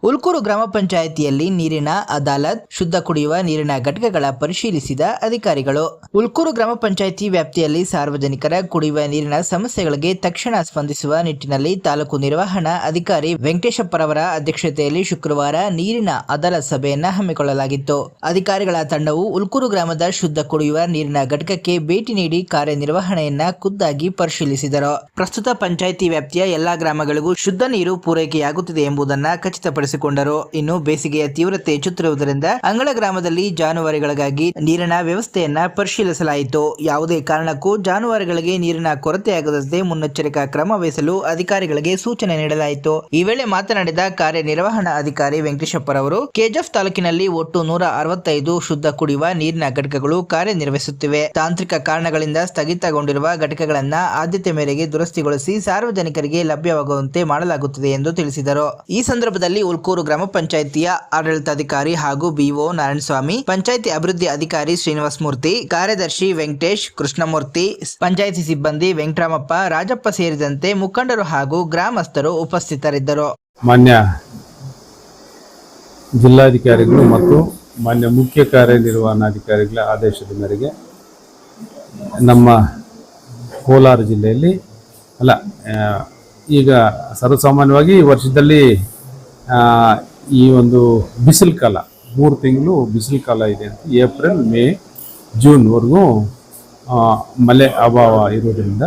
ಉಲ್ಕೂರು ಗ್ರಾಮ ಪಂಚಾಯಿತಿಯಲ್ಲಿ ನೀರಿನ ಅದಾಲತ್, ಶುದ್ಧ ಕುಡಿಯುವ ನೀರಿನ ಘಟಕಗಳ ಪರಿಶೀಲಿಸಿದ ಅಧಿಕಾರಿಗಳು. ಉಲ್ಕೂರು ಗ್ರಾಮ ಪಂಚಾಯಿತಿ ವ್ಯಾಪ್ತಿಯಲ್ಲಿ ಸಾರ್ವಜನಿಕರ ಕುಡಿಯುವ ನೀರಿನ ಸಮಸ್ಯೆಗಳಿಗೆ ತಕ್ಷಣ ಸ್ಪಂದಿಸುವ ನಿಟ್ಟಿನಲ್ಲಿ ತಾಲೂಕು ನಿರ್ವಹಣಾ ಅಧಿಕಾರಿ ವೆಂಕಟೇಶಪ್ಪರವರ ಅಧ್ಯಕ್ಷತೆಯಲ್ಲಿ ಶುಕ್ರವಾರ ನೀರಿನ ಅದಾಲತ್ ಸಭೆಯನ್ನ ಹಮ್ಮಿಕೊಳ್ಳಲಾಗಿತ್ತು. ಅಧಿಕಾರಿಗಳ ತಂಡವು ಉಲ್ಕೂರು ಗ್ರಾಮದ ಶುದ್ಧ ಕುಡಿಯುವ ನೀರಿನ ಘಟಕಕ್ಕೆ ಭೇಟಿ ನೀಡಿ ಕಾರ್ಯನಿರ್ವಹಣೆಯನ್ನ ಖುದ್ದಾಗಿ ಪರಿಶೀಲಿಸಿದರು. ಪ್ರಸ್ತುತ ಪಂಚಾಯಿತಿ ವ್ಯಾಪ್ತಿಯ ಎಲ್ಲಾ ಗ್ರಾಮಗಳಿಗೂ ಶುದ್ಧ ನೀರು ಪೂರೈಕೆಯಾಗುತ್ತಿದೆ ಎಂಬುದನ್ನು ಖಚಿತಪಡಿಸಿದರು. ಇನ್ನು ಬೇಸಿಗೆಯ ತೀವ್ರತೆ ಹೆಚ್ಚುತ್ತಿರುವುದರಿಂದ ಅಂಗಳ ಗ್ರಾಮದಲ್ಲಿ ಜಾನುವಾರುಗಳಿಗಾಗಿ ನೀರಿನ ವ್ಯವಸ್ಥೆಯನ್ನ ಪರಿಶೀಲಿಸಲಾಯಿತು. ಯಾವುದೇ ಕಾರಣಕ್ಕೂ ಜಾನುವಾರುಗಳಿಗೆ ನೀರಿನ ಕೊರತೆಯಾಗದಂತೆ ಮುನ್ನೆಚ್ಚರಿಕಾ ಕ್ರಮ ವಹಿಸಲು ಅಧಿಕಾರಿಗಳಿಗೆ ಸೂಚನೆ ನೀಡಲಾಯಿತು. ಈ ವೇಳೆ ಮಾತನಾಡಿದ ಕಾರ್ಯನಿರ್ವಹಣಾ ಅಧಿಕಾರಿ ವೆಂಕಟೇಶಪ್ಪರವರು, ಕೆಜಿಎಫ್ ತಾಲೂಕಿನಲ್ಲಿ ಒಟ್ಟು 165 ಶುದ್ಧ ಕುಡಿಯುವ ನೀರಿನ ಘಟಕಗಳು ಕಾರ್ಯನಿರ್ವಹಿಸುತ್ತಿವೆ. ತಾಂತ್ರಿಕ ಕಾರಣಗಳಿಂದ ಸ್ಥಗಿತಗೊಂಡಿರುವ ಘಟಕಗಳನ್ನು ಆದ್ಯತೆ ಮೇರೆಗೆ ದುರಸ್ತಿಗೊಳಿಸಿ ಸಾರ್ವಜನಿಕರಿಗೆ ಲಭ್ಯವಾಗುವಂತೆ ಮಾಡಲಾಗುತ್ತದೆ ಎಂದು ತಿಳಿಸಿದರು. ಈ ಸಂದರ್ಭದಲ್ಲಿ ಉಲ್ಕೂರು ಗ್ರಾಮ ಪಂಚಾಯಿತಿಯ ಆಡಳಿತಾಧಿಕಾರಿ ಹಾಗೂ ಬಿಒ ನಾರಾಯಣಸ್ವಾಮಿ, ಪಂಚಾಯಿತಿ ಅಭಿವೃದ್ಧಿ ಅಧಿಕಾರಿ ಶ್ರೀನಿವಾಸ ಮೂರ್ತಿ, ಕಾರ್ಯದರ್ಶಿ ವೆಂಕಟೇಶ್, ಕೃಷ್ಣಮೂರ್ತಿ, ಪಂಚಾಯಿತಿ ಸಿಬ್ಬಂದಿ ವೆಂಕಟರಾಮಪ್ಪ, ರಾಜಪ್ಪ ಸೇರಿದಂತೆ ಮುಖಂಡರು ಹಾಗೂ ಗ್ರಾಮಸ್ಥರು ಉಪಸ್ಥಿತರಿದ್ದರು. ಮಾನ್ಯ ಜಿಲ್ಲಾಧಿಕಾರಿಗಳು ಮತ್ತು ಮಾನ್ಯ ಮುಖ್ಯ ಕಾರ್ಯನಿರ್ವಹಣಾಧಿಕಾರಿಗಳ ಆದೇಶದ ಮೇರೆಗೆ ನಮ್ಮ ಕೋಲಾರ ಜಿಲ್ಲೆಯಲ್ಲಿ ಈಗ ಸರ್ವಸಾಮಾನ್ಯವಾಗಿ ಈ ವರ್ಷದಲ್ಲಿ ಈ ಒಂದು ಬಿಸಿಲು ಕಾಲ 3 ತಿಂಗಳು ಬಿಸಿಲು ಕಾಲ ಇದೆ ಅಂತ ಏಪ್ರಿಲ್, ಮೇ, ಜೂನ್ವರೆಗೂ ಮಳೆ ಅಭಾವ ಇರೋದ್ರಿಂದ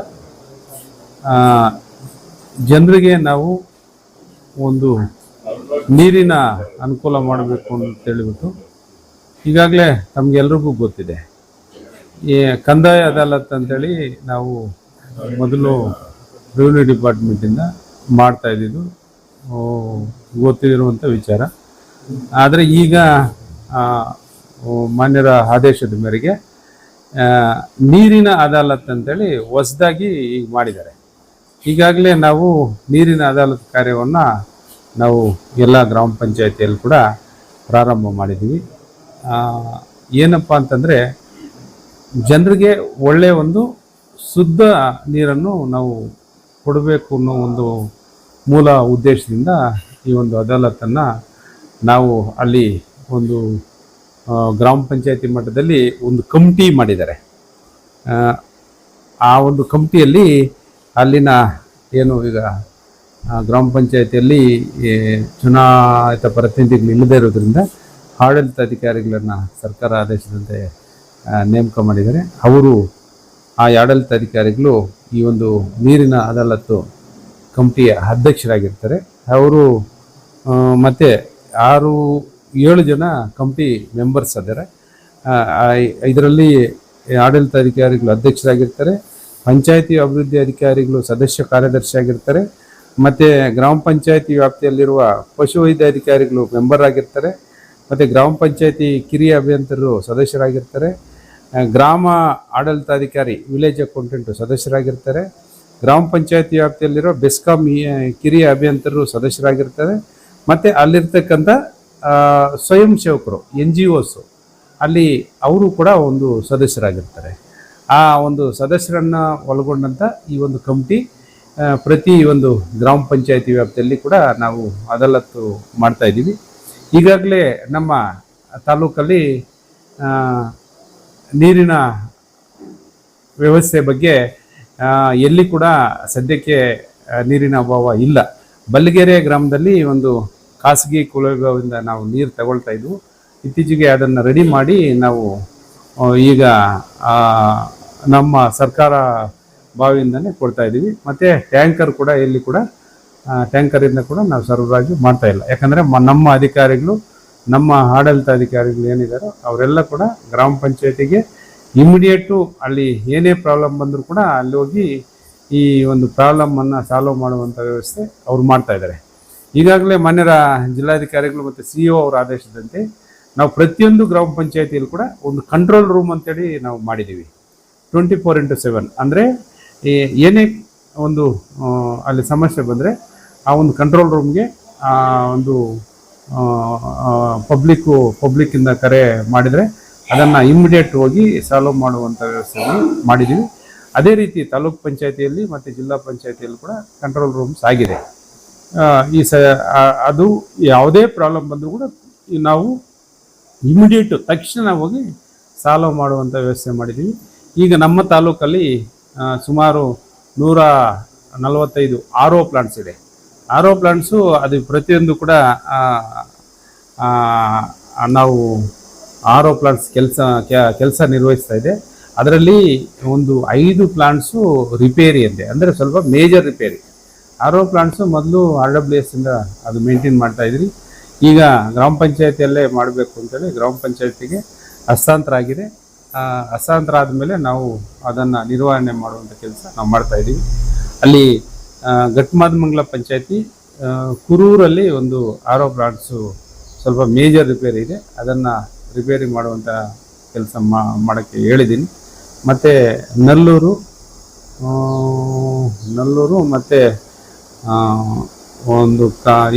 ಜನರಿಗೆ ನಾವು ಒಂದು ನೀರಿನ ಅನುಕೂಲ ಮಾಡಬೇಕು ಅಂತ ಹೇಳಿಬಿಟ್ಟು ಈಗಾಗಲೇ ತಮಗೆಲ್ರಿಗೂ ಗೊತ್ತಿದೆ, ಈ ಕಂದಾಯ ಅದಾಲತ್ ಅಂತೇಳಿ ನಾವು ಮೊದಲು ರೆವಿನ್ಯೂ ಡಿಪಾರ್ಟ್ಮೆಂಟಿಂದ ಮಾಡ್ತಾ ಇದ್ದಿದ್ದು ಗೊತ್ತಿರುವಂಥ ವಿಚಾರ. ಆದರೆ ಈಗ ಮಾನ್ಯರ ಆದೇಶದ ಮೇರೆಗೆ ನೀರಿನ ಅದಾಲತ್ ಅಂತೇಳಿ ಹೊಸದಾಗಿ ಈಗ ಮಾಡಿದ್ದಾರೆ. ಈಗಾಗಲೇ ನಾವು ನೀರಿನ ಅದಾಲತ್ ಕಾರ್ಯವನ್ನು ನಾವು ಎಲ್ಲ ಗ್ರಾಮ ಪಂಚಾಯಿತಿಯಲ್ಲಿ ಕೂಡ ಪ್ರಾರಂಭ ಮಾಡಿದ್ದೀವಿ. ಏನಪ್ಪ ಅಂತಂದರೆ ಜನರಿಗೆ ಒಳ್ಳೆಯ ಒಂದು ಶುದ್ಧ ನೀರನ್ನು ನಾವು ಕೊಡಬೇಕು ಅನ್ನೋ ಒಂದು ಮೂಲ ಉದ್ದೇಶದಿಂದ ಈ ಒಂದು ಅದಾಲತನ್ನು ನಾವು ಅಲ್ಲಿ ಒಂದು ಗ್ರಾಮ ಪಂಚಾಯತಿ ಮಟ್ಟದಲ್ಲಿ ಒಂದು ಕಮಿಟಿ ಮಾಡಿದ್ದಾರೆ. ಆ ಒಂದು ಕಮಿಟಿಯಲ್ಲಿ ಅಲ್ಲಿನ ಏನು ಈಗ ಗ್ರಾಮ ಪಂಚಾಯತಿಯಲ್ಲಿ ಚುನಾಯಿತ ಪ್ರತಿನಿಧಿಗಳು ಇಲ್ಲದೇ ಇರೋದ್ರಿಂದ ಆಡಳಿತಾಧಿಕಾರಿಗಳನ್ನು ಸರ್ಕಾರ ಆದೇಶದಂತೆ ನೇಮಕ ಮಾಡಿದ್ದಾರೆ. ಅವರು ಆ ಆಡಳಿತಾಧಿಕಾರಿಗಳು ಈ ಒಂದು ನೀರಿನ ಅದಾಲತ್ತು ಕಮಿಟಿಯ ಅಧ್ಯಕ್ಷರಾಗಿರ್ತಾರೆ. ಅವರು ಮತ್ತು 6-7 ಜನ ಕಮಿಟಿ ಮೆಂಬರ್ಸ್ ಇದ್ದಾರೆ. ಇದರಲ್ಲಿ ಆಡಳಿತಾಧಿಕಾರಿಗಳು ಅಧ್ಯಕ್ಷರಾಗಿರ್ತಾರೆ, ಪಂಚಾಯಿತಿ ಅಭಿವೃದ್ಧಿ ಅಧಿಕಾರಿಗಳು ಸದಸ್ಯ ಕಾರ್ಯದರ್ಶಿ ಆಗಿರ್ತಾರೆ, ಮತ್ತು ಗ್ರಾಮ ಪಂಚಾಯಿತಿ ವ್ಯಾಪ್ತಿಯಲ್ಲಿರುವ ಪಶುವೈದ್ಯಾಧಿಕಾರಿಗಳು ಮೆಂಬರ್ ಆಗಿರ್ತಾರೆ, ಮತ್ತು ಗ್ರಾಮ ಪಂಚಾಯಿತಿ ಕಿರಿಯ ಅಭಿಯಂತರರು ಸದಸ್ಯರಾಗಿರ್ತಾರೆ, ಗ್ರಾಮ ಆಡಳಿತಾಧಿಕಾರಿ ವಿಲೇಜ್ ಅಕೌಂಟೆಂಟು ಸದಸ್ಯರಾಗಿರ್ತಾರೆ, ಗ್ರಾಮ ಪಂಚಾಯತಿ ವ್ಯಾಪ್ತಿಯಲ್ಲಿರೋ ಬೆಸ್ಕಾಂ ಕಿರಿಯ ಅಭಿಯಂತರರು ಸದಸ್ಯರಾಗಿರ್ತಾರೆ, ಮತ್ತು ಅಲ್ಲಿರ್ತಕ್ಕಂಥ ಸ್ವಯಂ ಸೇವಕರು NGOs ಅಲ್ಲಿ ಅವರು ಕೂಡ ಒಂದು ಸದಸ್ಯರಾಗಿರ್ತಾರೆ. ಆ ಒಂದು ಸದಸ್ಯರನ್ನು ಒಳಗೊಂಡಂಥ ಈ ಒಂದು ಕಮಿಟಿ ಪ್ರತಿ ಒಂದು ಗ್ರಾಮ ಪಂಚಾಯತಿ ವ್ಯಾಪ್ತಿಯಲ್ಲಿ ಕೂಡ ನಾವು ಅದಾಲತ್ತು ಮಾಡ್ತಾಯಿದ್ದೀವಿ. ಈಗಾಗಲೇ ನಮ್ಮ ತಾಲೂಕಲ್ಲಿ ನೀರಿನ ವ್ಯವಸ್ಥೆ ಬಗ್ಗೆ ಎಲ್ಲಿ ಕೂಡ ಸದ್ಯಕ್ಕೆ ನೀರಿನ ಅಭಾವ ಇಲ್ಲ. ಬಲ್ಲಿಗೆರೆ ಗ್ರಾಮದಲ್ಲಿ ಒಂದು ಖಾಸಗಿ ಕೊಳವೆಯಿಂದ ನಾವು ನೀರು ತಗೊಳ್ತಾ ಇದ್ವು. ಇತ್ತೀಚೆಗೆ ಅದನ್ನು ರೆಡಿ ಮಾಡಿ ನಾವು ಈಗ ನಮ್ಮ ಸರ್ಕಾರ ಬಾವಿಯಿಂದನೇ ಕೊಡ್ತಾ ಇದ್ದೀವಿ. ಮತ್ತು ಟ್ಯಾಂಕರ್ ಕೂಡ ಎಲ್ಲಿ ಕೂಡ ಟ್ಯಾಂಕರಿಂದ ಕೂಡ ನಾವು ಸರಬರಾಜು ಮಾಡ್ತಾ ಇಲ್ಲ. ಯಾಕಂದರೆ ನಮ್ಮ ಅಧಿಕಾರಿಗಳು, ನಮ್ಮ ಆಡಳಿತಾಧಿಕಾರಿಗಳು ಏನಿದ್ದಾರೋ ಅವರೆಲ್ಲ ಕೂಡ ಗ್ರಾಮ ಪಂಚಾಯತಿಗೆ ಇಮಿಡಿಯೇಟು ಅಲ್ಲಿ ಏನೇ ಪ್ರಾಬ್ಲಮ್ ಬಂದರೂ ಕೂಡ ಅಲ್ಲಿ ಹೋಗಿ ಈ ಒಂದು ಪ್ರಾಬ್ಲಮ್ಮನ್ನು ಸಾಲ್ವ್ ಮಾಡುವಂಥ ವ್ಯವಸ್ಥೆ ಅವ್ರು ಮಾಡ್ತಾಯಿದ್ದಾರೆ. ಈಗಾಗಲೇ ಮಾನ್ಯರ ಜಿಲ್ಲಾಧಿಕಾರಿಗಳು ಮತ್ತು CEO ಅವರ ಆದೇಶದಂತೆ ನಾವು ಪ್ರತಿಯೊಂದು ಗ್ರಾಮ ಪಂಚಾಯತಿಯಲ್ಲಿ ಕೂಡ ಒಂದು ಕಂಟ್ರೋಲ್ ರೂಮ್ ಅಂತೇಳಿ ನಾವು ಮಾಡಿದ್ದೀವಿ. 24/7 ಅಂದರೆ ಏನೇ ಒಂದು ಅಲ್ಲಿ ಸಮಸ್ಯೆ ಬಂದರೆ ಆ ಒಂದು ಕಂಟ್ರೋಲ್ ರೂಮ್ಗೆ ಒಂದು ಪಬ್ಲಿಕ್ಕಿಂದ ಕರೆ ಮಾಡಿದರೆ ಅದನ್ನು ಇಮ್ಮಿಡಿಯೇಟ್ ಹೋಗಿ ಸಾಲ್ವ್ ಮಾಡುವಂಥ ವ್ಯವಸ್ಥೆಯನ್ನು ಮಾಡಿದ್ದೀವಿ. ಅದೇ ರೀತಿ ತಾಲೂಕ್ ಪಂಚಾಯತಿಯಲ್ಲಿ ಮತ್ತು ಜಿಲ್ಲಾ ಪಂಚಾಯತಿಯಲ್ಲಿ ಕೂಡ ಕಂಟ್ರೋಲ್ ರೂಮ್ಸ್ ಆಗಿದೆ. ಈ ಅದು ಯಾವುದೇ ಪ್ರಾಬ್ಲಮ್ ಬಂದರೂ ಕೂಡ ನಾವು ಇಮಿಡಿಯೇಟು ತಕ್ಷಣ ಹೋಗಿ ಸಾಲ್ವ್ ಮಾಡುವಂಥ ವ್ಯವಸ್ಥೆ ಮಾಡಿದ್ದೀವಿ. ಈಗ ನಮ್ಮ ತಾಲೂಕಲ್ಲಿ ಸುಮಾರು 145 RO ಪ್ಲಾಂಟ್ಸ್ ಇದೆ. RO ಪ್ಲಾಂಟ್ಸು ಅದು ಪ್ರತಿಯೊಂದು ಕೂಡ ನಾವು RO ಪ್ಲಾಂಟ್ಸ್ ಕೆಲಸ ನಿರ್ವಹಿಸ್ತಾ ಇದೆ. ಅದರಲ್ಲಿ ಒಂದು 5 ಪ್ಲಾಂಟ್ಸು ರಿಪೇರಿ ಅಂತೆ, ಅಂದರೆ ಸ್ವಲ್ಪ ಮೇಜರ್ ರಿಪೇರಿ. RO ಪ್ಲಾಂಟ್ಸು ಮೊದಲು RWS ಇಂದ ಅದು ಮೇಂಟೈನ್ ಮಾಡ್ತಾ ಇದ್ರಿ. ಈಗ ಗ್ರಾಮ ಪಂಚಾಯತಿಯಲ್ಲೇ ಮಾಡಬೇಕು ಅಂತೇಳಿ ಗ್ರಾಮ ಪಂಚಾಯತಿಗೆ ಹಸ್ತಾಂತರ ಆಗಿದೆ. ಹಸ್ತಾಂತರ ಆದಮೇಲೆ ನಾವು ಅದನ್ನು ನಿರ್ವಹಣೆ ಮಾಡುವಂಥ ಕೆಲಸ ನಾವು ಮಾಡ್ತಾ ಇದ್ದೀವಿ. ಅಲ್ಲಿ ಘಟ್ಟಮಾದಮಂಗಲ ಪಂಚಾಯತಿ ಕುರೂರಲ್ಲಿ ಒಂದು RO ಪ್ಲಾಂಟ್ಸು ಸ್ವಲ್ಪ ಮೇಜರ್ ರಿಪೇರಿ ಇದೆ, ಅದನ್ನು ರಿಪೇರಿ ಮಾಡುವಂಥ ಕೆಲಸ ಮಾಡೋಕ್ಕೆ ಹೇಳಿದ್ದೀನಿ. ಮತ್ತು ನಲ್ಲೂರು ಮತ್ತು ಒಂದು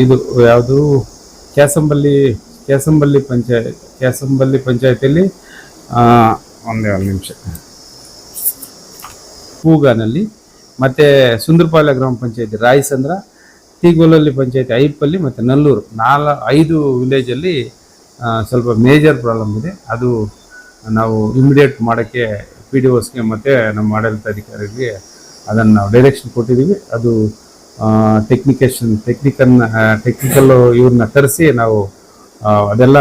ಇದು ಯಾವುದು ಕ್ಯಾಸಂಬಲ್ಲಿ ಪಂಚಾಯತಿಯಲ್ಲಿ ಒಂದೇ ಒಂದು ನಿಮಿಷ ಕೂಗಾನಲ್ಲಿ, ಮತ್ತು ಸುಂದರಪಾಳ್ಯ ಗ್ರಾಮ ಪಂಚಾಯತಿ ರಾಯಸಂದ್ರ, ತೀಗೋಲಲ್ಲಿ ಪಂಚಾಯತಿ ಐಪಲ್ಲಿ ಮತ್ತು ನಲ್ಲೂರು 5 ವಿಲೇಜಲ್ಲಿ ಸ್ವಲ್ಪ ಮೇಜರ್ ಪ್ರಾಬ್ಲಮ್ ಇದೆ. ಅದು ನಾವು ಇಮಿಡಿಯೇಟ್ ಮಾಡೋಕ್ಕೆ PDOಸ್ಗೆ ಮತ್ತು ನಮ್ಮ ಆಡಳಿತಾಧಿಕಾರಿಗೆ ಅದನ್ನು ನಾವು ಡೈರೆಕ್ಷನ್ ಕೊಟ್ಟಿದ್ದೀವಿ. ಅದು ಟೆಕ್ನಿಕಲ್ ಇವ್ರನ್ನ ತರಿಸಿ ನಾವು ಅದೆಲ್ಲ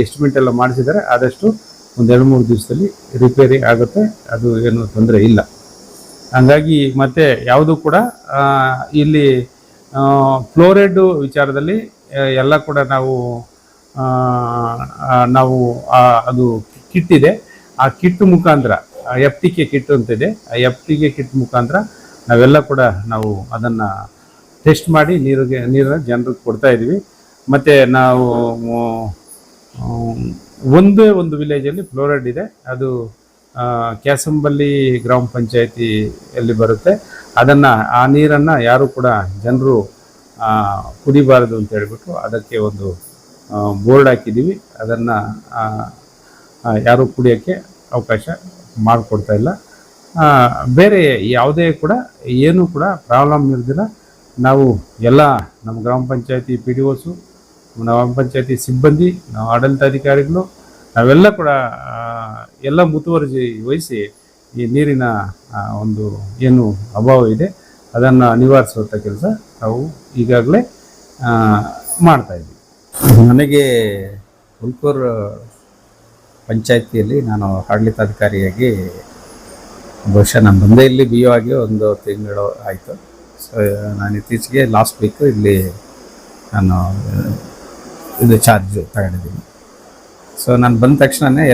ಎಸ್ಟಿಮೇಟ್ ಎಲ್ಲ ಮಾಡಿಸಿದ್ದಾರೆ. ಆದಷ್ಟು ಒಂದು 2-3 ದಿವಸದಲ್ಲಿ ರಿಪೇರಿ ಆಗುತ್ತೆ, ಅದು ಏನು ತೊಂದರೆ ಇಲ್ಲ. ಹಾಗಾಗಿ ಮತ್ತೆ ಯಾವುದು ಕೂಡ ಇಲ್ಲಿ ಫ್ಲೋರೈಡ್ ವಿಚಾರದಲ್ಲಿ ಎಲ್ಲ ಕೂಡ ನಾವು ಅದು ಕಿಟ್ ಇದೆ, ಆ ಕಿಟ್ ಮುಖಾಂತರ FTK ಕಿಟ್ ಅಂತಿದೆ, ಆ FTK ಕಿಟ್ ಮುಖಾಂತರ ನಾವೆಲ್ಲ ಕೂಡ ನಾವು ಅದನ್ನು ಟೆಸ್ಟ್ ಮಾಡಿ ನೀರನ್ನು ಜನರಿಗೆ ಕೊಡ್ತಾ ಇದ್ದೀವಿ. ಮತ್ತು ನಾವು ಒಂದು ವಿಲೇಜಲ್ಲಿ ಫ್ಲೋರೈಡ್ ಇದೆ, ಅದು ಕ್ಯಾಸಂಬಲ್ಲಿ ಗ್ರಾಮ ಪಂಚಾಯತಿಯಲ್ಲಿ ಬರುತ್ತೆ. ಆ ನೀರನ್ನು ಯಾರು ಕೂಡ ಜನರು ಕುಡಿಬಾರದು ಅಂತ ಹೇಳ್ಬಿಟ್ಟು ಅದಕ್ಕೆ ಒಂದು ಬೋರ್ಡ್ ಹಾಕಿದ್ದೀವಿ. ಅದನ್ನು ಯಾರು ಕುಡಿಯೋಕ್ಕೆ ಅವಕಾಶ ಮಾಡಿಕೊಡ್ತಾ ಇಲ್ಲ. ಬೇರೆ ಯಾವುದೇ ಕೂಡ ಏನೂ ಕೂಡ ಪ್ರಾಬ್ಲಮ್ ಇರೋದಿಲ್ಲ. ನಾವು ಎಲ್ಲ ನಮ್ಮ ಗ್ರಾಮ ಪಂಚಾಯತಿ PDOಸು, ಗ್ರಾಮ ಪಂಚಾಯತಿ ಸಿಬ್ಬಂದಿ, ನಾವು ಆಡಳಿತಾಧಿಕಾರಿಗಳು ನಾವೆಲ್ಲ ಕೂಡ ಎಲ್ಲ ಮುತುವರ್ಜಿ ವಹಿಸಿ ಈ ನೀರಿನ ಒಂದು ಏನು ಅಭಾವ ಇದೆ ಅದನ್ನು ನಿವಾರಿಸುವಂಥ ಕೆಲಸ ನಾವು ಈಗಾಗಲೇ ಮಾಡ್ತಾಯಿದ್ವಿ. ನನಗೆ ಹುಲ್ಕೂರು ಪಂಚಾಯತಿಯಲ್ಲಿ ನಾನು ಆಡಳಿತಾಧಿಕಾರಿಯಾಗಿ ಬಹುಶಃ ನಾನು ಬಂದೇ ಇಲ್ಲಿ BO ಆಗಿ 1 ತಿಂಗಳು ಆಯಿತು. ಸೊ ನಾನು ಇತ್ತೀಚೆಗೆ ಲಾಸ್ಟ್ ವೀಕು ಇಲ್ಲಿ ನಾನು ಇದು ಚಾರ್ಜ್ ತಗೊಂಡಿದ್ದೀನಿ. ಸೊ ನಾನು ಬಂದ ತಕ್ಷಣವೇ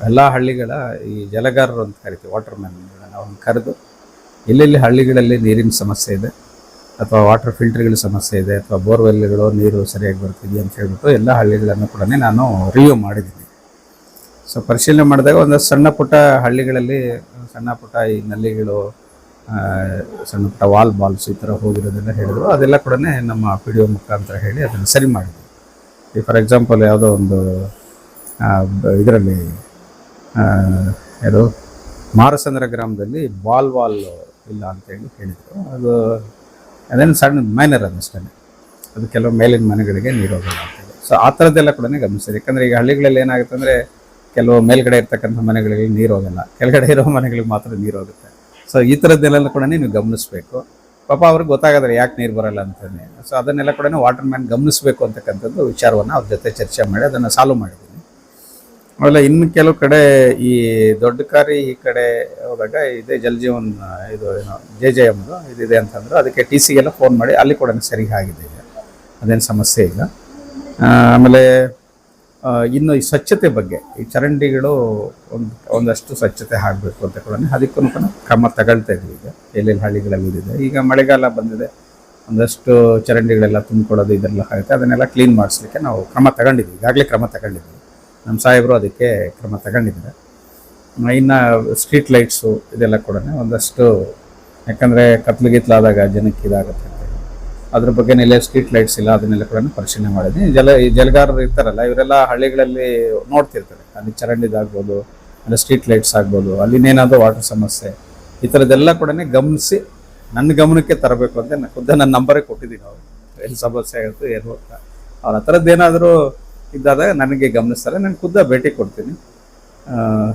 ಎಲ್ಲ ಹಳ್ಳಿಗಳ ಈ ಜಲಗಾರರು ಅಂತ ಕರಿತೀವಿ, ವಾಟರ್ ಮ್ಯಾನ್ಗಳನ್ನ ಅವ್ರನ್ನ ಕರೆದು ಎಲ್ಲೆಲ್ಲಿ ಹಳ್ಳಿಗಳಲ್ಲಿ ನೀರಿನ ಸಮಸ್ಯೆ ಇದೆ ಅಥವಾ ವಾಟರ್ ಫಿಲ್ಟರ್ಗಳ ಸಮಸ್ಯೆ ಇದೆ ಅಥವಾ ಬೋರ್ವೆಲ್ಗಳು ನೀರು ಸರಿಯಾಗಿ ಬರ್ತಿದೆಯಾ ಅಂತ ಹೇಳ್ಬಿಟ್ಟು ಎಲ್ಲ ಹಳ್ಳಿಗಳನ್ನು ಕೂಡ ನಾನು ರಿವ್ಯೂ ಮಾಡಿದ್ದೀನಿ. ಸೊ ಪರಿಶೀಲನೆ ಮಾಡಿದಾಗ ಒಂದಷ್ಟು ಸಣ್ಣ ಪುಟ್ಟ ಹಳ್ಳಿಗಳಲ್ಲಿ ಸಣ್ಣ ಪುಟ್ಟ ಈ ನಲ್ಲಿಗಳು, ಸಣ್ಣ ಪುಟ್ಟ ವಾಲ್ ಬಾಲ್ಸ್ ಈ ಥರ ಹೋಗಿರೋದನ್ನು ಹೇಳಿದ್ರು. ಅದೆಲ್ಲ ಕೂಡ ನಮ್ಮ PDO ಮುಖಾಂತರ ಹೇಳಿ ಅದನ್ನು ಸರಿ ಮಾಡಿದ್ವಿ. ಈ ಫಾರ್ ಎಕ್ಸಾಂಪಲ್ ಯಾವುದೋ ಒಂದು ಇದರಲ್ಲಿ ಯಾರು ಮಾರಸಂದ್ರ ಗ್ರಾಮದಲ್ಲಿ ವಾಲ್ ಇಲ್ಲ ಅಂತೇಳಿ ಹೇಳಿದರು. ಅದೇನು ಸಣ್ಣ ಮೈನರ್ ಅದಷ್ಟೇ, ಅದು ಕೆಲವು ಮೇಲಿನ ಮನೆಗಳಿಗೆ ನೀರು ಹೋಗಲ್ಲ ಅಂತೇಳಿ. ಸೊ ಆ ಥರದ್ದೆಲ್ಲ ಕೂಡ ಗಮನಿಸಿದೆ. ಯಾಕಂದರೆ ಈಗ ಹಳ್ಳಿಗಳಲ್ಲಿ ಏನಾಗುತ್ತೆ ಅಂದರೆ ಕೆಲವು ಮೇಲ್ಗಡೆ ಇರ್ತಕ್ಕಂಥ ಮನೆಗಳಿಗೆ ನೀರು ಹೋಗಲ್ಲ, ಕೆಳಗಡೆ ಇರೋ ಮನೆಗಳಿಗೆ ಮಾತ್ರ ನೀರು ಹೋಗುತ್ತೆ. ಸೊ ಈ ಥರದ್ದೆಲ್ಲ ಕೂಡ ನೀವು ಗಮನಿಸಬೇಕು. ಪಾಪ ಅವ್ರಿಗೆ ಗೊತ್ತಾಗೋದ್ರೆ ಯಾಕೆ ನೀರು ಬರೋಲ್ಲ ಅಂತಲೇ. ಸೊ ಅದನ್ನೆಲ್ಲ ಕೂಡ ವಾಟರ್ ಮ್ಯಾನ್ ಗಮನಿಸಬೇಕು ಅಂತಕ್ಕಂಥದ್ದು ವಿಚಾರವನ್ನು ಅವ್ರ ಜೊತೆ ಚರ್ಚೆ ಮಾಡಿ ಅದನ್ನು ಸಾಲ್ವ್ ಮಾಡಿದ್ದೀನಿ. ಆಮೇಲೆ ಇನ್ನು ಕೆಲವು ಕಡೆ ಈ ದೊಡ್ಡ ಕಾರಿ ಈ ಕಡೆ ಹೋದಾಗ ಇದೇ ಜಲಜೀವನ್ ಇದು ಏನೋ JJM ಇದಿದೆ ಅಂತಂದ್ರೆ ಅದಕ್ಕೆ TCಗೆಲ್ಲ ಫೋನ್ ಮಾಡಿ ಅಲ್ಲಿ ಕೂಡ ಸರಿ ಆಗಿದೆ, ಅದೇನು ಸಮಸ್ಯೆ ಇಲ್ಲ. ಆಮೇಲೆ ಇನ್ನು ಈ ಸ್ವಚ್ಛತೆ ಬಗ್ಗೆ ಈ ಚರಂಡಿಗಳು ಒಂದಷ್ಟು ಸ್ವಚ್ಛತೆ ಆಗಬೇಕು ಅಂತ ಕೂಡ ಅದಕ್ಕೂ ಕ್ರಮ ತಗೊಳ್ತಾ ಇದ್ವಿ. ಈಗ ಎಲ್ಲೆಲ್ಲಿ ಹಳ್ಳಿಗಳಲ್ಲಿ ಇದೆ, ಈಗ ಮಳೆಗಾಲ ಬಂದಿದೆ, ಒಂದಷ್ಟು ಚರಂಡಿಗಳೆಲ್ಲ ತುಂಬಿಕೊಳ್ಳೋದು ಇದೆಲ್ಲ ಆಗುತ್ತೆ, ಅದನ್ನೆಲ್ಲ ಕ್ಲೀನ್ ಮಾಡಿಸ್ಲಿಕ್ಕೆ ನಾವು ಕ್ರಮ ತಗೊಂಡಿದ್ವಿ, ಈಗಾಗಲೇ ಕ್ರಮ ತಗೊಂಡಿದ್ವಿ. ನಮ್ಮ ಸಾಹೇಬರು ಅದಕ್ಕೆ ಕ್ರಮ ತಗೊಂಡಿದ್ದಾರೆ. ಇನ್ನು ಸ್ಟ್ರೀಟ್ ಲೈಟ್ಸು ಇದೆಲ್ಲ ಕೂಡ ಒಂದಷ್ಟು, ಯಾಕಂದರೆ ಕತ್ಲುಗಿತ್ಲಾದಾಗ ಜನಕ್ಕೆ ಇದಾಗುತ್ತೆ ಅಂತ ಅದ್ರ ಬಗ್ಗೆ ಎಲ್ಲೇ ಸ್ಟ್ರೀಟ್ ಲೈಟ್ಸ್ ಇಲ್ಲ ಅದನ್ನೆಲ್ಲ ಕೂಡ ಪರಿಶೀಲನೆ ಮಾಡಿದ್ವಿ. ಈ ಜಲಗಾರರು ಇರ್ತಾರಲ್ಲ ಇವರೆಲ್ಲ ಹಳ್ಳಿಗಳಲ್ಲಿ ನೋಡ್ತಿರ್ತಾರೆ, ಅಲ್ಲಿ ಚರಂಡಿದಾಗ್ಬೋದು, ಅಲ್ಲಿ ಸ್ಟ್ರೀಟ್ ಲೈಟ್ಸ್ ಆಗ್ಬೋದು, ಅಲ್ಲಿನೇನಾದರೂ ವಾಟರ್ ಸಮಸ್ಯೆ ಈ ಥರದ್ದೆಲ್ಲ ಕೂಡ ಗಮನಿಸಿ ನನ್ನ ಗಮನಕ್ಕೆ ತರಬೇಕು ಅಂತ ನಾನು ಖುದ್ದ ನನ್ನ ನಂಬರೇ ಕೊಟ್ಟಿದ್ದೀನಿ ಅವರು, ಎಲ್ಲಿ ಸಮಸ್ಯೆ ಆಗುತ್ತೆ ಏನು ಅಂತ. ಅವ್ರ ಆ ಥರದ್ದೇನಾದರೂ ಇದ್ದಾದಾಗ ನನಗೆ ಗಮನಿಸ್ತಾರೆ, ನಾನು ಖುದ್ದ ಭೇಟಿ ಕೊಡ್ತೀನಿ.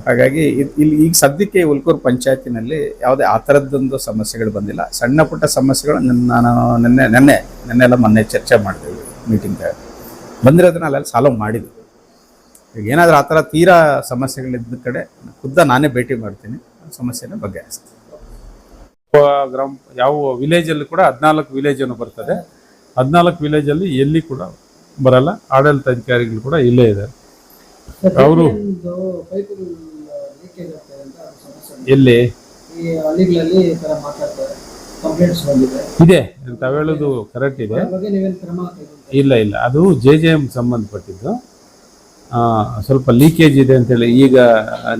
ಹಾಗಾಗಿ ಇಲ್ಲಿ ಈಗ ಸದ್ಯಕ್ಕೆ ಉಲ್ಕೂರು ಪಂಚಾಯತಿನಲ್ಲಿ ಯಾವುದೇ ಆ ಥರದ್ದೊಂದು ಸಮಸ್ಯೆಗಳು ಬಂದಿಲ್ಲ. ಸಣ್ಣ ಪುಟ್ಟ ಸಮಸ್ಯೆಗಳು ನಾನು ನೆನ್ನೆ ಮೊನ್ನೆ ಚರ್ಚೆ ಮಾಡಿದ್ವಿ ಮೀಟಿಂಗ್ ಬಂದಿರೋದನ್ನ ಅಲ್ಲೆಲ್ಲ ಸಾಲ್ವ್ ಮಾಡಿದ್ವಿ. ಈಗ ಏನಾದರೂ ಆ ಥರ ತೀರಾ ಸಮಸ್ಯೆಗಳಿದ್ದ ಕಡೆ ಖುದ್ದ ನಾನೇ ಭೇಟಿ ಮಾಡ್ತೀನಿ, ಸಮಸ್ಯೆನ ಬಗೆಹರಿಸ್ತೀನಿ. ಗ್ರಾಮ ಯಾವ ವಿಲೇಜಲ್ಲಿ ಕೂಡ 14 ವಿಲೇಜನ್ನು ಬರ್ತದೆ. 14 ವಿಲೇಜಲ್ಲಿ ಎಲ್ಲಿ ಕೂಡ ಬರಲ್ಲ. ಆಡಳಿತ ಅಧಿಕಾರಿಗಳು ಕೂಡ ಇಲ್ಲೇ ಇದೆ. ಅವರು ಎಲ್ಲಿ ಇದೆ ತಾವು ಹೇಳೋದು ಕರೆಕ್ಟ್ ಇದೆ. ಇಲ್ಲ ಅದು JJM ಸಂಬಂಧಪಟ್ಟಿದ್ದು. ಸ್ವಲ್ಪ ಲೀಕೇಜ್ ಇದೆ ಅಂತೇಳಿ ಈಗ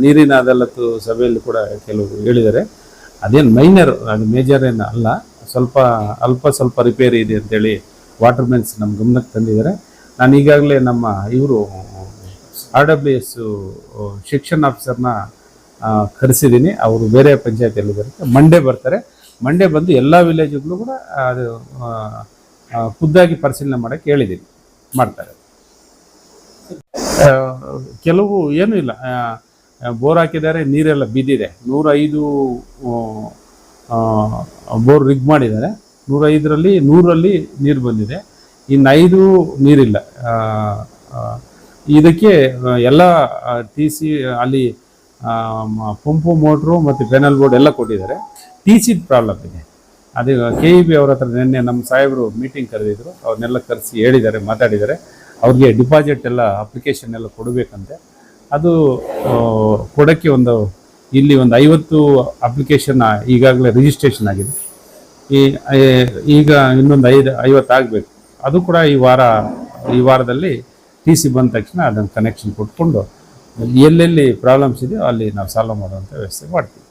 ನೀರಿನ ಅದಾಲತ್ತು ಸಭೆಯಲ್ಲಿ ಕೂಡ ಕೆಲವರು ಹೇಳಿದ್ದಾರೆ. ಅದೇನು ಮೈನರ್, ಅದು ಮೇಜರ್ ಏನು ಅಲ್ಲ, ಸ್ವಲ್ಪ ರಿಪೇರಿ ಇದೆ ಅಂತೇಳಿ ವಾಟರ್ ಮೆನ್ಸ್ ನಮ್ಮ ಗಮನಕ್ಕೆ ತಂದಿದ್ದಾರೆ. ನಾನು ಈಗಾಗಲೇ ನಮ್ಮ ಇವರು RWS ಶಿಕ್ಷಣ ಆಫೀಸರ್ನ ಕರೆಸಿದ್ದೀನಿ. ಅವರು ಬೇರೆ ಪಂಚಾಯತಿಯಲ್ಲಿ ಬರುತ್ತೆ, ಮಂಡೇ ಬರ್ತಾರೆ. ಮಂಡೇ ಬಂದು ಎಲ್ಲ ವಿಲೇಜ್ಗಳು ಕೂಡ ಅದು ಖುದ್ದಾಗಿ ಪರಿಶೀಲನೆ ಮಾಡೋಕ್ಕೆ ಹೇಳಿದ್ದೀನಿ, ಮಾಡ್ತಾರೆ. ಕೆಲವು ಏನೂ ಇಲ್ಲ, ಬೋರ್ ಹಾಕಿದ್ದಾರೆ, ನೀರೆಲ್ಲ ಬಿದ್ದಿದೆ. 105 ಬೋರ್ ರಿಗ್ ಮಾಡಿದ್ದಾರೆ. 105ರಲ್ಲಿ 100ರಲ್ಲಿ ನೀರು ಬಂದಿದೆ, ಇನ್ನು 5 ನೀರಿಲ್ಲ. ಇದಕ್ಕೆ ಎಲ್ಲ TC ಅಲ್ಲಿ ಪಂಪು ಮೋಟ್ರು ಮತ್ತು ಪೆನಲ್ ಬೋರ್ಡ್ ಎಲ್ಲ ಕೊಟ್ಟಿದ್ದಾರೆ. TC ಪ್ರಾಬ್ಲಮ್ ಇದೆ. ಅದು KEB ಅವ್ರ ಹತ್ರ ನಿನ್ನೆ ನಮ್ಮ ಸಾಹೇಬರು ಮೀಟಿಂಗ್ ಕರೆದಿದ್ರು, ಅವ್ರನ್ನೆಲ್ಲ ಕರೆಸಿ ಹೇಳಿದ್ದಾರೆ, ಮಾತಾಡಿದ್ದಾರೆ. ಅವ್ರಿಗೆ ಡಿಪಾಸಿಟ್ ಎಲ್ಲ ಅಪ್ಲಿಕೇಶನ್ ಎಲ್ಲ ಕೊಡಬೇಕಂತೆ. ಅದು ಕೊಡೋಕ್ಕೆ ಇಲ್ಲಿ ಒಂದು 50 ಅಪ್ಲಿಕೇಶನ್ ಈಗಾಗಲೇ ರಿಜಿಸ್ಟ್ರೇಷನ್ ಆಗಿದೆ. ಈಗ ಇನ್ನೊಂದು 50 ಆಗಬೇಕು. ಅದು ಕೂಡ ಈ ವಾರದಲ್ಲಿ TC ಬಂದ ತಕ್ಷಣ ಅದನ್ನು ಕನೆಕ್ಷನ್ ಕೊಟ್ಕೊಂಡು ಎಲ್ಲೆಲ್ಲಿ ಪ್ರಾಬ್ಲಮ್ಸ್ ಇದೆಯೋ ಅಲ್ಲಿ ನಾವು ಸಾಲ್ವ್ ಮಾಡುವಂಥ ವ್ಯವಸ್ಥೆ ಮಾಡ್ತೀವಿ.